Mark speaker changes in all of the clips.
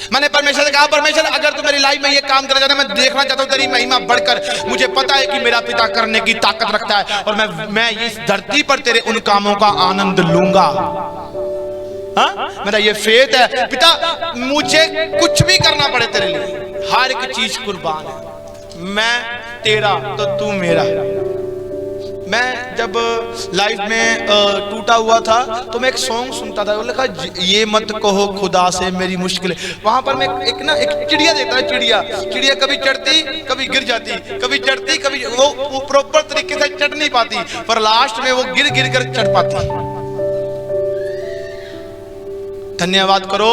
Speaker 1: मैंने परमेश्वर से कहा, परमेश्वर अगर तू मेरी लाइफ में ये काम कर जाता, मैं देखना चाहता हूँ तेरी महिमा बढ़कर। मुझे पता है कि मेरा पिता करने की ताकत रखता है और मैं इस धरती पर तेरे उन कामों का आनंद लूंगा। मेरा ये फेथ है पिता, मुझे कुछ भी करना पड़े तेरे लिए, हर एक चीज कुर्बान है। मैं तेरा तो तू मेरा। मैं जब लाइफ में टूटा हुआ था तो मैं एक सॉन्ग सुनता था, वो लिखा ये मत कहो खुदा से मेरी मुश्किल। वहां पर मैं एक चिड़िया देखता है, चिड़िया कभी चढ़ती कभी गिर जाती, कभी चढ़ती कभी वो प्रॉपर तरीके से चढ़ नहीं पाती, पर लास्ट में वो गिर गिर कर चढ़ पाती। धन्यवाद करो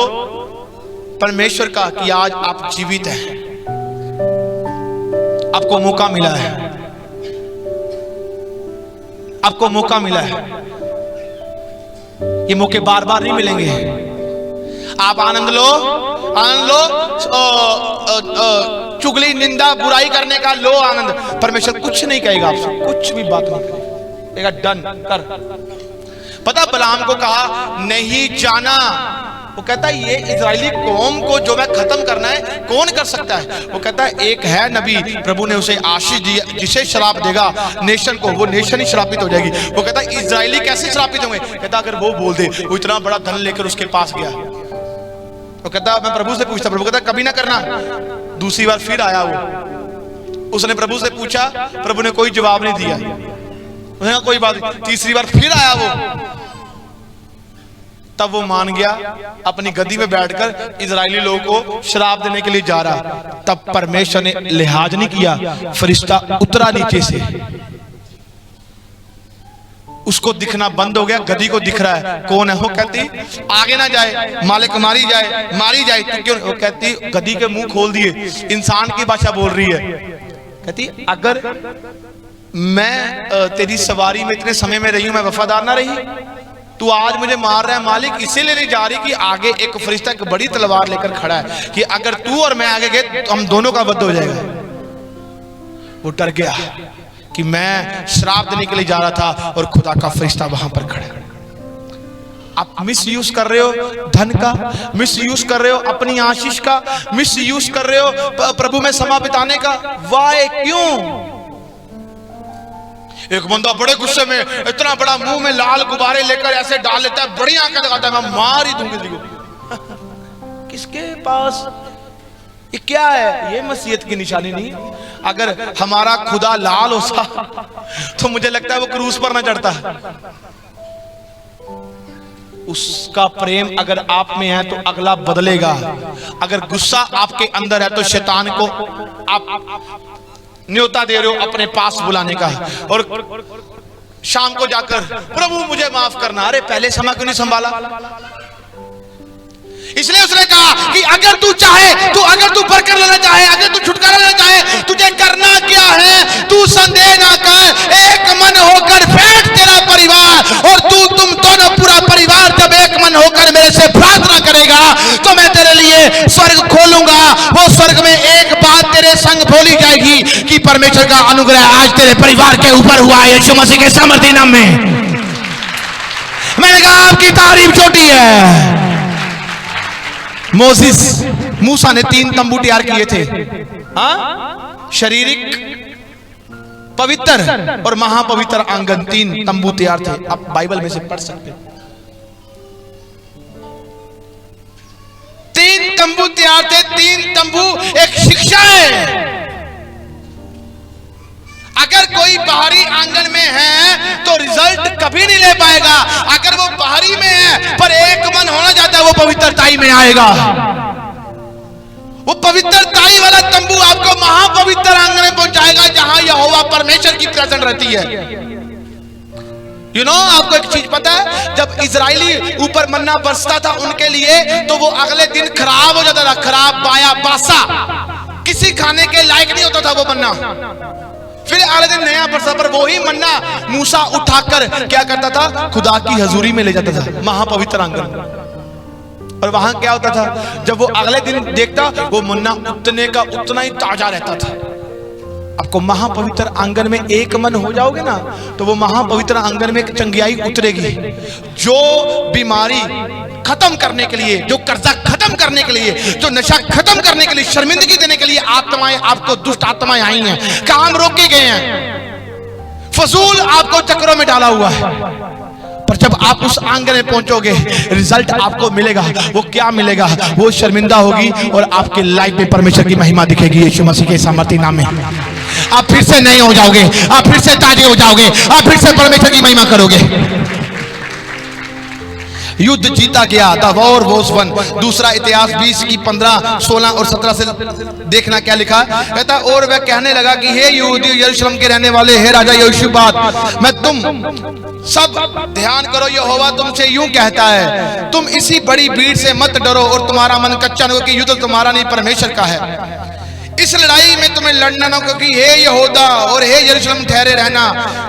Speaker 1: परमेश्वर का कि आज आप जीवित हैं, आपको मौका मिला है, आपको मौका मिला है। ये मौके बार बार नहीं मिलेंगे। आप आनंद लो, आनंद लो। चुगली निंदा बुराई करने का लो आनंद। परमेश्वर कुछ नहीं कहेगा आपसे, कुछ भी बात नहीं कहेगा, डन कर। पता बलाम को कहा नहीं जाना, वो कहता है ये इजरायली कौम को जो मैं खत्म करना है कौन कर सकता है? वो कहता है एक है नबी, प्रभु ने उसे आशीष दी, जिसे श्राप देगा नेशन को, वो नेशन ही श्रापित हो जाएगी। वो कहता है इजरायली कैसे श्रापित होंगे? कहता अगर वो बोल दे, वो इतना बड़ा धन लेकर उसके पास गया। वो कहता मैं प्रभु से पूछता, प्रभु कहता कभी ना करना। दूसरी बार फिर आया वो, उसने प्रभु से पूछा, प्रभु ने कोई जवाब नहीं दिया। उसने कहा कोई बात नहीं। तीसरी बार फिर आया वो, तब वो मान गया, अपनी गद्दी में बैठकर इजरायली लोगों को श्राप देने के लिए जा रहा। तब परमेश्वर ने लिहाज नहीं किया, फरिश्ता उतरा नीचे से, उसको दिखना बंद हो गया, गद्दी को दिख रहा है कौन है। वो कहती आगे ना जाए, मालिक मारी जाए तो क्यों? वो कहती गद्दी के मुंह खोल दिए, इंसान की भाषा बोल रही है। कहती अगर मैं तेरी सवारी में इतने समय में रही हूं, मैं वफादार ना रही, तू आज मुझे मार रहा है मालिक, इसीलिए नहीं जा रही कि आगे एक फरिश्ता एक बड़ी तलवार लेकर खड़ा है कि अगर तू और मैं आगे गए तो हम दोनों का वध हो जाएगा। वो डर गया कि मैं श्राप देने के लिए जा रहा था और खुदा का फरिश्ता वहां पर खड़ा है। आप मिस यूज कर रहे हो धन का, मिस यूज कर रहे हो अपनी आशीष का, मिस यूज कर रहे हो प्रभु में समय बिताने का। वाई क्यों? एक बंदा बड़े गुस्से में इतना बड़ा मुंह में लाल गुब्बारे लेकर ऐसे डाल लेता है, बड़ी आंखें लगाता है, मैं मार ही दूंगी तुझको। किसके पास ये क्या है? ये मसीहत की निशानी नहीं। अगर हमारा खुदा लाल होता तो मुझे लगता है वो क्रूस पर ना चढ़ता। उसका प्रेम अगर आप में है तो अगला बदलेगा। अगर गुस्सा आपके अंदर है तो शैतान को आप न्योता दे रहे हो अपने पास बुलाने का, और शाम को जाकर प्रभु मुझे माफ करना। अरे पहले समय क्यों नहीं संभाला? इसलिए उसने कहा कि अगर तू चाहे, अगर तू बरकत लेना चाहे, अगर तू छुटकारा लेना चाहे, तुझे करना क्या है? तू संदेह ना कर, एक मन होकर बैठ तेरा परिवार, और तुम दोनों पूरा परिवार जब एक मन होकर मेरे से प्रार्थना करेगा तो मैं तेरे लिए स्वर्ग खोलूंगा। वो स्वर्ग में एक बात तेरे संग बोली जाएगी कि परमेश्वर का अनुग्रह आज तेरे परिवार के ऊपर हुआ है यीशु मसीह के सामर्थ्य नाम में। मैंने कहा आपकी तारीफ छोटी है। मूसा ने 3 तंबू तैयार किए थे, शारीरिक, पवित्र और महापवित्र आंगन। 3 तंबू तैयार थे। आप बाइबल में से पढ़ सकते हैं। 3 तंबू तैयार थे। 3 तंबू एक शिक्षा है। अगर कोई बाहरी आंगन में है तो रिजल्ट कभी नहीं ले पाएगा। अगर वो बाहरी में है पर एक मन होना चाहता है, वो पवित्रताई में आएगा। वो पवित्रताई वाला तंबू आपको महापवित्र आंगन में पहुंचाएगा जहां यहोवा परमेश्वर की प्रेजेंस रहती है। आपको एक चीज पता है, जब इजरायली ऊपर मन्ना बरसता था उनके लिए तो वो अगले दिन खराब हो जाता था, खराब, बाया, बासा, किसी खाने के लायक नहीं होता था वो मन्ना। फिर अगले दिन नया बरसा, पर वही मन्ना मूसा उठाकर क्या करता था? खुदा की हजूरी में ले जाता था, महापवित्र आंगन। और वहां क्या होता था? जब वो अगले दिन देखता, वो मन्ना उतने का उतना ही ताजा रहता था। आपको महापवित्र आंगन में एक मन हो जाओगे ना, तो वो महापवित्र आंगन में एक चंगियाई उतरेगी। जो बीमारी खत्म करने के लिए, जो कर्जा खत्म करने के लिए, जो नशा खत्म करने के लिए, शर्मिंदगी देने के लिए आत्माएं आपको, दुष्ट आत्माएं आई हैं, काम रोके गए हैं, फजूल आपको चक्रों में डाला हुआ है, पर जब आप उस आंगन में पहुंचोगे, रिजल्ट आपको मिलेगा। वो क्या मिलेगा? वो शर्मिंदा होगी और आपके लाइफ में परमेश्वर की महिमा दिखेगी। यीशु मसीह के सामर्थ्य नाम में आप फिर से नए हो जाओगे, आप फिर से ताजे हो जाओगे, आप फिर से परमेश्वर की महिमा करोगे। युद्ध जीता गया, द वॉर वाज वन। दूसरा इतिहास 20 की 15, 16 और 17 से देखना क्या लिखा। कहता और वह कहने लगा कि हे यहूदी यरूशलेम के रहने वाले, हे राजा यहोशापात, मैं तुम सब ध्यान करो, यहोवा तुमसे यूं कहता है, तुम इसी बड़ी भीड़ से मत डरो और तुम्हारा मन कच्चा न हो, कि युद्ध तुम्हारा नहीं परमेश्वर का है। इस लड़ाई में तुम्हें लड़ना ना, क्योंकि हे यहूदा और हे यरूशलेम ठहरे रहना,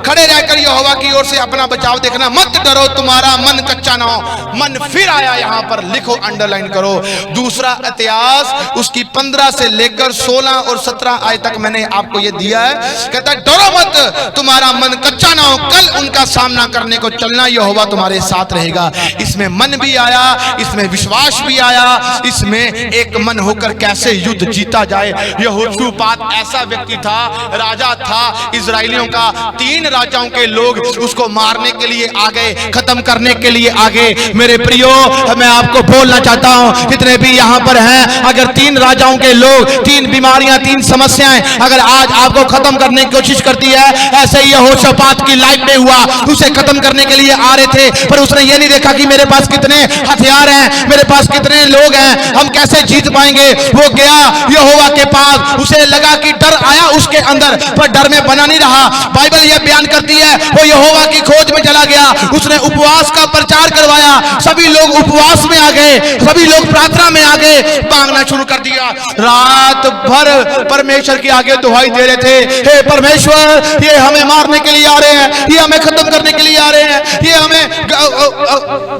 Speaker 1: खड़े रहकर यहोवा की ओर से अपना बचाव देखना, मत डरो, तुम्हारा मन कच्चा ना हो। मन फिर आया, यहां पर लिखो, अंडरलाइन करो। दूसरा इतिहास उसकी 15 से लेकर 16 और 17 आयत तक मैंने आपको ये दिया है। कहता है डरो मत, तुम्हारा मन कच्चा ना हो, कल उनका सामना करने को चलना, यहोवा तुम्हारे साथ रहेगा। इसमें मन भी आया, इसमें विश्वास भी आया, इसमें एक मन होकर कैसे युद्ध जीता जाए। यहोशापात ऐसा व्यक्ति था, राजा था इजराइलियों का, 3 राजाओं के लोग उसको मारने के लिए आ गए, खत्म करने के लिए आ गए। मेरे प्रियो, मैं आपको बोलना चाहता हूं, जितने भी यहां पर हैं, अगर 3 राजाओं के लोग, 3 बीमारियां, 3 समस्याएं अगर आज आपको खत्म करने की कोशिश करती है, ऐसे ही यहोशापात की लाइफ में हुआ। उसे खत्म करने के लिए आ रहे थे, पर उसने ये नहीं देखा कि मेरे पास कितने हथियार हैं, मेरे पास कितने लोग हैं, हम कैसे जीत पाएंगे। वो गया यहोवा के पास, उसे लगा कि डर आया उसके अंदर, पर डर में बना नहीं रहा। बाइबल यह बयान करती है, वो यहोवा की खोज में चला गया, उसने उपवास का प्रचार करवाया, सभी लोग उपवास में आ गए, सभी लोग प्रार्थना में आ गए, मांगना शुरू कर दिया। रात भर परमेश्वर के आगे दुहाई दे रहे थे, हे परमेश्वर, ये हमें मारने के लिए आ रहे हैं, ये हमें खत्म करने के लिए आ रहे हैं, ये हमें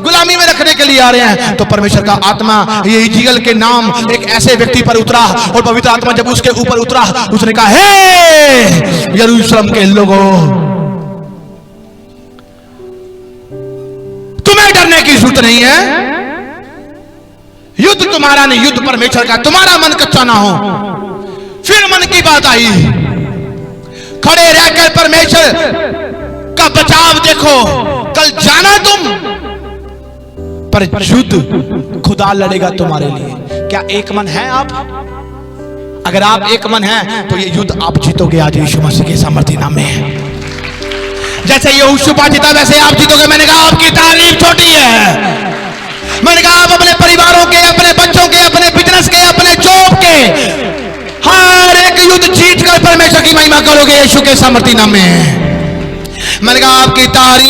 Speaker 1: गुलामी में रखने के लिए आ रहे हैं। तो परमेश्वर का आत्मा यहीजीएल के नाम एक ऐसे व्यक्ति पर उतरा, और पवित्र आत्मा जब उसके ऊपर उतरा, उसने कहा, हे यरूशलेम के लोगों, तुम्हें डरने की जरूरत नहीं है, युद्ध तुम्हारा नहीं, युद्ध परमेश्वर का, तुम्हारा मन कच्चा ना हो। फिर मन की बात आई, खड़े रहकर परमेश्वर का बचाव देखो, कल जाना तुम, पर युद्ध खुदा लड़ेगा तुम्हारे लिए। क्या एक मन है आप? अगर आप एक मन हैं, तो ये युद्ध आप जीतोगे आज यीशु मसीह के सामर्थ्य नाम में। जैसे यहोशापात जीता, वैसे आप जीतोगे। मैंने कहा आपकी तारीफ छोटी है। मैंने कहा आप अपने परिवारों के, अपने बच्चों के, अपने बिजनेस के, अपने जॉब के, हर एक युद्ध जीत कर परमेश्वर की महिमा करोगे यीशु के सामर्थ्य नाम में। मैंने कहा आपकी तारीफ